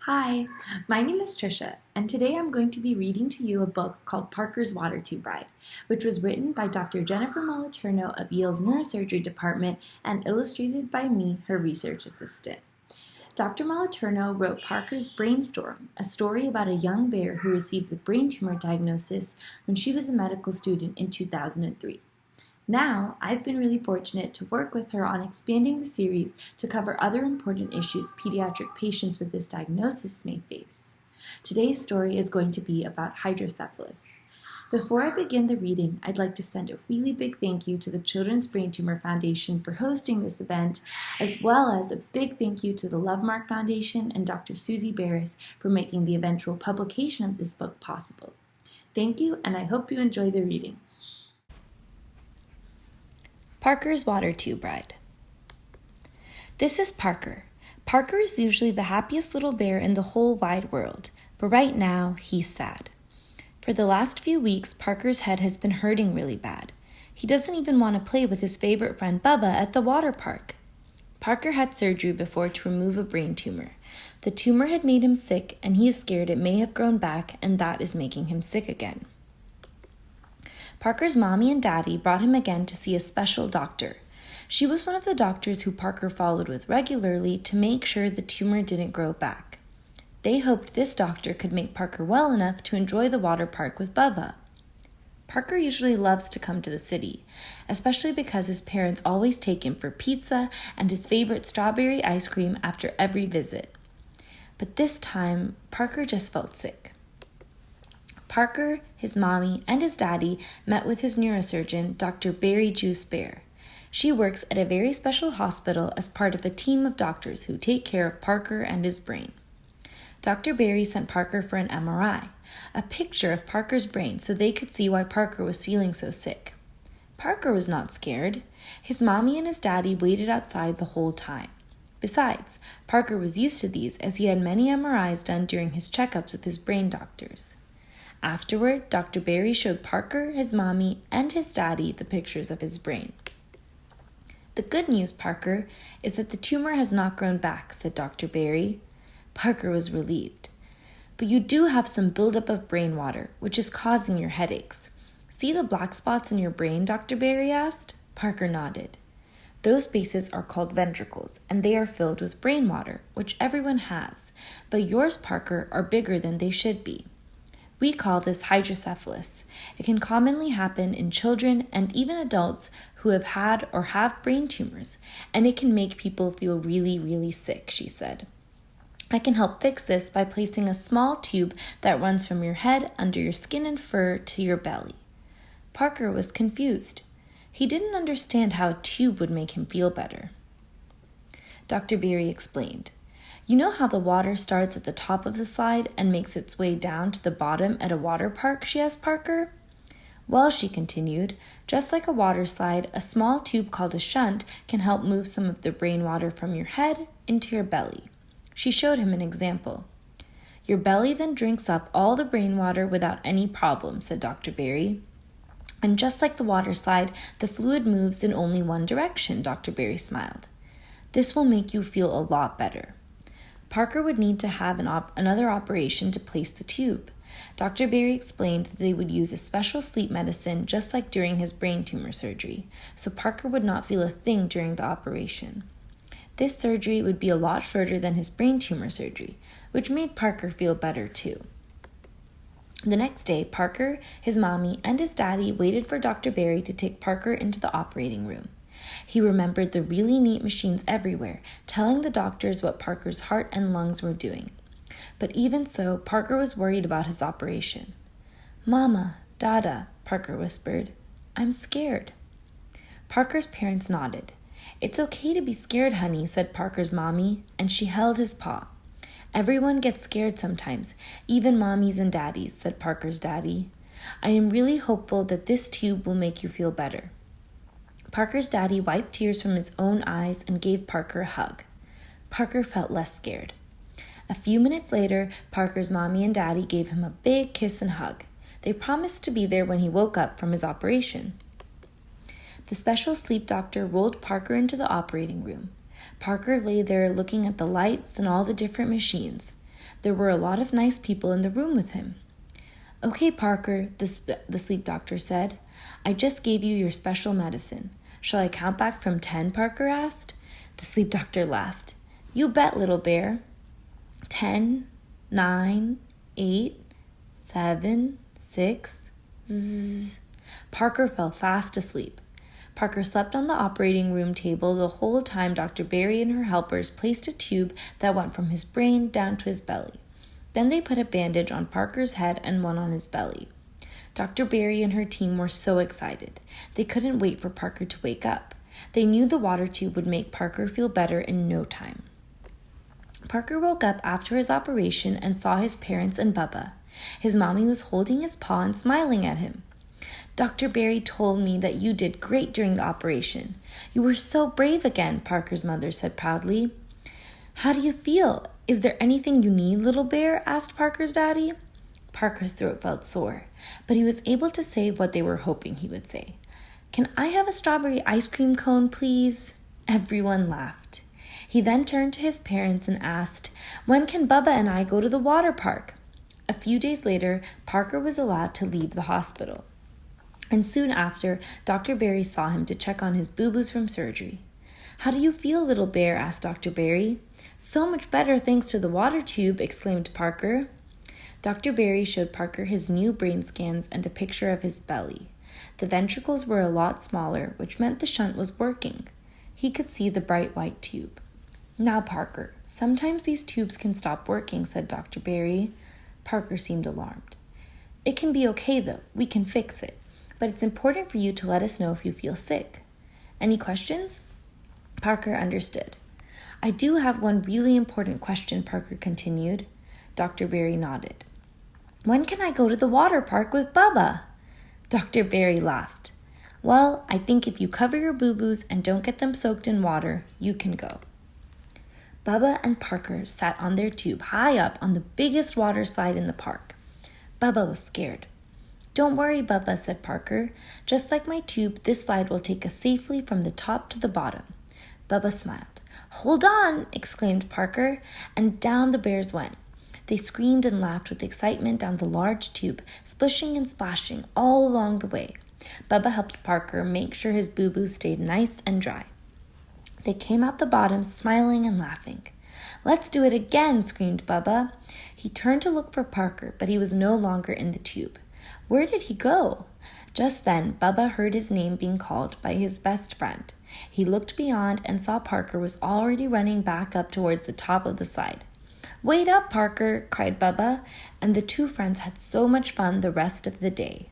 Hi, my name is Trisha, and today I'm going to be reading to you a book called Parker's Water Tube Ride, which was written by Dr. Jennifer Moliterno of Yale's Neurosurgery Department and illustrated by me, her research assistant. Dr. Moliterno wrote Parker's Brainstorm, a story about a young bear who receives a brain tumor diagnosis when she was a medical student in 2003. Now, I've been really fortunate to work with her on expanding the series to cover other important issues pediatric patients with this diagnosis may face. Today's story is going to be about hydrocephalus. Before I begin the reading, I'd like to send a really big thank you to the Children's Brain Tumor Foundation for hosting this event, as well as a big thank you to the Lovemark Foundation and Dr. Susie Barris for making the eventual publication of this book possible. Thank you, and I hope you enjoy the reading. Parker's Water Tube Ride. This is Parker. Parker is usually the happiest little bear in the whole wide world, but right now he's sad. For the last few weeks, Parker's head has been hurting really bad. He doesn't even want to play with his favorite friend Bubba at the water park. Parker had surgery before to remove a brain tumor. The tumor had made him sick, and he is scared it may have grown back, and that is making him sick again. Parker's mommy and daddy brought him again to see a special doctor. She was one of the doctors who Parker followed with regularly to make sure the tumor didn't grow back. They hoped this doctor could make Parker well enough to enjoy the water park with Bubba. Parker usually loves to come to the city, especially because his parents always take him for pizza and his favorite strawberry ice cream after every visit. But this time, Parker just felt sick. Parker, his mommy, and his daddy met with his neurosurgeon, Dr. Berry Juice Bear. She works at a very special hospital as part of a team of doctors who take care of Parker and his brain. Dr. Berry sent Parker for an MRI, a picture of Parker's brain so they could see why Parker was feeling so sick. Parker was not scared. His mommy and his daddy waited outside the whole time. Besides, Parker was used to these as he had many MRIs done during his checkups with his brain doctors. Afterward, Dr. Berry showed Parker, his mommy, and his daddy the pictures of his brain. The good news, Parker, is that the tumor has not grown back, said Dr. Berry. Parker was relieved. But you do have some buildup of brain water, which is causing your headaches. See the black spots in your brain, Dr. Berry asked? Parker nodded. Those spaces are called ventricles, and they are filled with brain water, which everyone has. But yours, Parker, are bigger than they should be. We call this hydrocephalus. It can commonly happen in children and even adults who have had or have brain tumors, and it can make people feel really, really sick, she said. I can help fix this by placing a small tube that runs from your head under your skin and fur to your belly. Parker was confused. He didn't understand how a tube would make him feel better. Dr. Berry explained. You know how the water starts at the top of the slide and makes its way down to the bottom at a water park, she asked Parker. Well, she continued, just like a water slide, a small tube called a shunt can help move some of the brain water from your head into your belly. She showed him an example. Your belly then drinks up all the brain water without any problem, said Dr. Berry. And just like the water slide, the fluid moves in only one direction, Dr. Berry smiled. This will make you feel a lot better. Parker would need to have another operation to place the tube. Dr. Berry explained that they would use a special sleep medicine just like during his brain tumor surgery, so Parker would not feel a thing during the operation. This surgery would be a lot shorter than his brain tumor surgery, which made Parker feel better too. The next day, Parker, his mommy, and his daddy waited for Dr. Berry to take Parker into the operating room. He remembered the really neat machines everywhere, telling the doctors what Parker's heart and lungs were doing. But even so, Parker was worried about his operation. Mama, Dada, Parker whispered. I'm scared. Parker's parents nodded. It's okay to be scared, honey, said Parker's mommy, and she held his paw. Everyone gets scared sometimes, even mommies and daddies, said Parker's daddy. I am really hopeful that this tube will make you feel better. Parker's daddy wiped tears from his own eyes and gave Parker a hug. Parker felt less scared. A few minutes later, Parker's mommy and daddy gave him a big kiss and hug. They promised to be there when he woke up from his operation. The special sleep doctor rolled Parker into the operating room. Parker lay there looking at the lights and all the different machines. There were a lot of nice people in the room with him. "Okay, Parker," the sleep doctor said. "I just gave you your special medicine. Shall I count back from 10, Parker asked. The sleep doctor laughed. "You bet, little bear. 10, 9, 8, 7, 6, zzz. Parker fell fast asleep. Parker slept on the operating room table the whole time Dr. Barry and her helpers placed a tube that went from his brain down to his belly. Then they put a bandage on Parker's head and one on his belly. Dr. Barry and her team were so excited. They couldn't wait for Parker to wake up. They knew the water tube would make Parker feel better in no time. Parker woke up after his operation and saw his parents and Bubba. His mommy was holding his paw and smiling at him. "Dr. Barry told me that you did great during the operation. You were so brave again," Parker's mother said proudly. "How do you feel? Is there anything you need, little bear?" asked Parker's daddy. Parker's throat felt sore, but he was able to say what they were hoping he would say. "Can I have a strawberry ice cream cone, please?" Everyone laughed. He then turned to his parents and asked, "When can Bubba and I go to the water park?" A few days later, Parker was allowed to leave the hospital. And soon after, Dr. Barry saw him to check on his boo-boos from surgery. "How do you feel, little bear?" asked Dr. Barry. "So much better thanks to the water tube," exclaimed Parker. Dr. Barry showed Parker his new brain scans and a picture of his belly. The ventricles were a lot smaller, which meant the shunt was working. He could see the bright white tube. "Now, Parker, sometimes these tubes can stop working," said Dr. Barry. Parker seemed alarmed. "It can be okay, though. We can fix it. But it's important for you to let us know if you feel sick. Any questions?" Parker understood. "I do have one really important question," Parker continued. Dr. Barry nodded. "When can I go to the water park with Bubba?" Dr. Barry laughed. "Well, I think if you cover your boo-boos and don't get them soaked in water, you can go." Bubba and Parker sat on their tube high up on the biggest water slide in the park. Bubba was scared. "Don't worry, Bubba," said Parker. "Just like my tube, this slide will take us safely from the top to the bottom." Bubba smiled. "Hold on!" exclaimed Parker, and down the bears went. They screamed and laughed with excitement down the large tube, splishing and splashing all along the way. Bubba helped Parker make sure his boo-boos stayed nice and dry. They came out the bottom, smiling and laughing. "Let's do it again!" screamed Bubba. He turned to look for Parker, but he was no longer in the tube. Where did he go? Just then, Bubba heard his name being called by his best friend. He looked beyond and saw Parker was already running back up towards the top of the slide. "Wait up, Parker!" cried Bubba, and the two friends had so much fun the rest of the day.